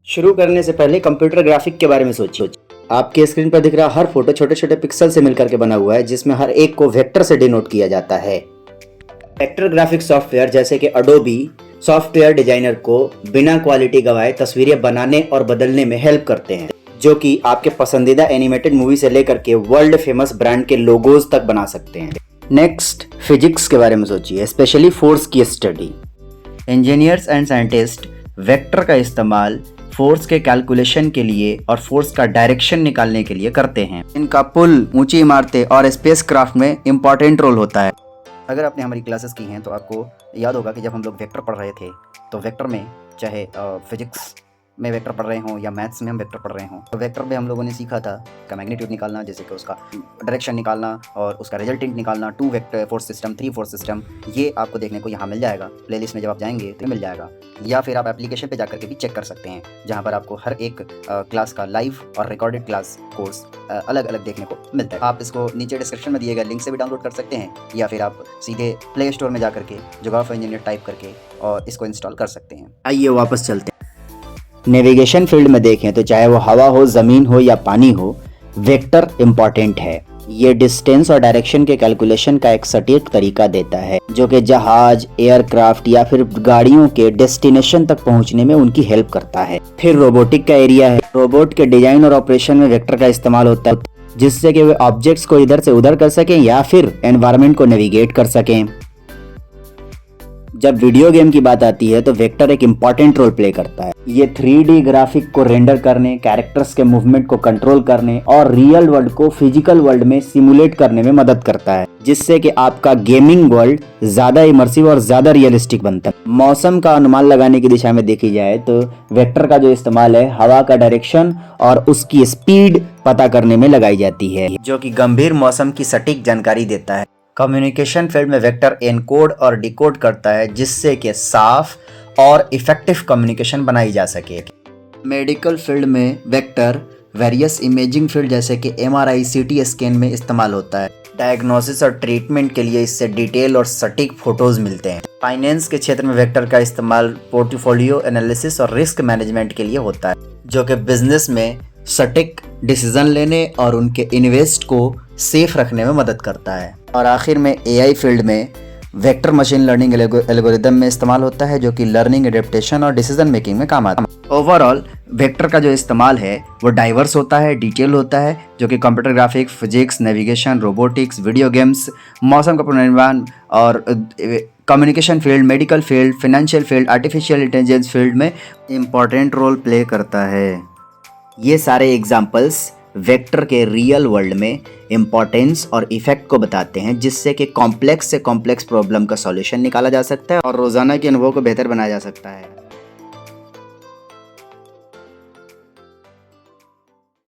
शुरू करने से पहले कंप्यूटर ग्राफिक के बारे में सोचिए। आपके स्क्रीन पर दिख रहा हर फोटो छोटे छोटे पिक्सल से मिलकर के बना हुआ है, जिसमें हर एक को वेक्टर से डिनोट किया जाता है। वेक्टर ग्राफिक सॉफ्टवेयर जैसे कि अडोबी सॉफ्टवेयर डिजाइनर को बिना क्वालिटी गवाए तस्वीरें बनाने और बदलने में हेल्प करते हैं, जो कि आपके पसंदीदा एनिमेटेड मूवी से लेकर के वर्ल्ड फेमस ब्रांड के लोगोज तक बना सकते हैं। नेक्स्ट, फिजिक्स के बारे में सोचिए, स्पेशली फोर्स की study. Engineers and scientist vector का इस्तेमाल फोर्स के कैलकुलेशन के लिए और फोर्स का डायरेक्शन निकालने के लिए करते हैं। इनका पुल, ऊंची इमारतें और स्पेसक्राफ्ट में इंपॉर्टेंट रोल होता है। अगर आपने हमारी क्लासेस की हैं तो आपको याद होगा कि जब हम लोग वेक्टर पढ़ रहे थे तो वेक्टर में चाहे फिजिक्स में वेक्टर पढ़ रहे हों या मैथ्स में हम वेक्टर पढ़ रहे हों, तो वेक्टर में हम लोगों ने सीखा था का मैग्नीट्यूड निकालना, जैसे कि उसका डायरेक्शन निकालना और उसका रिजल्टेंट निकालना, 2 vector force system, 3 force system. ये आपको देखने को यहाँ मिल जाएगा, प्लेलिस्ट में जब आप जाएंगे तो मिल जाएगा, या फिर आप एप्लीकेशन पे जाकर के भी चेक कर सकते हैं, जहाँ पर आपको हर एक क्लास का लाइव और रिकॉर्डेड क्लास कोर्स अलग अलग देखने को मिलता है। आप इसको नीचे डिस्क्रिप्शन में दिए गए लिंक से भी डाउनलोड कर सकते हैं, या फिर आप सीधे प्ले स्टोर में जाकर के जोग्राफी इंजीनियर टाइप करके और इसको इंस्टॉल कर सकते हैं। आइए वापस चलते हैं। नेविगेशन फील्ड में देखें तो चाहे वो हवा हो, ज़मीन हो या पानी हो, वेक्टर इम्पॉर्टेंट है। ये डिस्टेंस और डायरेक्शन के कैलकुलेशन का एक सटीक तरीका देता है, जो कि जहाज, एयरक्राफ्ट या फिर गाड़ियों के डेस्टिनेशन तक पहुंचने में उनकी हेल्प करता है। फिर रोबोटिक का एरिया है। रोबोट के डिजाइन और ऑपरेशन में वेक्टर का इस्तेमाल होता है, जिससे कि वे ऑब्जेक्ट्स को इधर से उधर कर सकें या फिर एनवायरनमेंट को नेविगेट कर सकें। जब वीडियो गेम की बात आती है तो वेक्टर एक इम्पॉर्टेंट रोल प्ले करता है। ये 3D ग्राफिक को रेंडर करने, कैरेक्टर्स के मूवमेंट को कंट्रोल करने और रियल वर्ल्ड को फिजिकल वर्ल्ड में सिमुलेट करने में मदद करता है, जिससे कि आपका गेमिंग वर्ल्ड ज्यादा इमर्सिव और ज्यादा रियलिस्टिक बनता है। मौसम का अनुमान लगाने की दिशा में देखी जाए तो वेक्टर का जो इस्तेमाल है हवा का डायरेक्शन और उसकी स्पीड पता करने में लगाई जाती है, जो कि गंभीर मौसम की सटीक जानकारी देता है। कम्युनिकेशन फील्ड में वेक्टर एनकोड और डिकोड करता है, जिससे कि साफ और इफेक्टिव कम्युनिकेशन बनाई जा सके। मेडिकल फील्ड में वेक्टर वेरियस इमेजिंग फील्ड जैसे कि MRI, CT स्कैन में इस्तेमाल होता है। डायग्नोसिस और ट्रीटमेंट के लिए इससे डिटेल और सटीक फोटोज मिलते हैं। फाइनेंस के क्षेत्र में वेक्टर का इस्तेमाल पोर्टफोलियो एनालिसिस और रिस्क मैनेजमेंट के लिए होता है, जो कि बिजनेस में सटीक डिसीजन लेने और उनके इन्वेस्ट को सेफ रखने में मदद करता है। और आखिर में AI फील्ड में वेक्टर मशीन लर्निंग एल्गोरिदम में इस्तेमाल होता है, जो कि लर्निंग, एडेप्टेशन और डिसीजन मेकिंग में काम आता है। ओवरऑल वेक्टर का जो इस्तेमाल है वो डाइवर्स होता है, डिटेल होता है, जो कि computer graphics, physics, navigation, robotics, video games, मौसम का पूर्वानुमान और communication field, medical field, financial field, artificial intelligence field में इम्पॉर्टेंट रोल प्ले करता है। ये सारे एग्जाम्पल्स वेक्टर के रियल वर्ल्ड में इम्पोर्टेंस और इफेक्ट को बताते हैं, जिससे कि कॉम्प्लेक्स से कॉम्प्लेक्स प्रॉब्लम का सॉल्यूशन निकाला जा सकता है और रोजाना के अनुभव को बेहतर बनाया जा सकता है।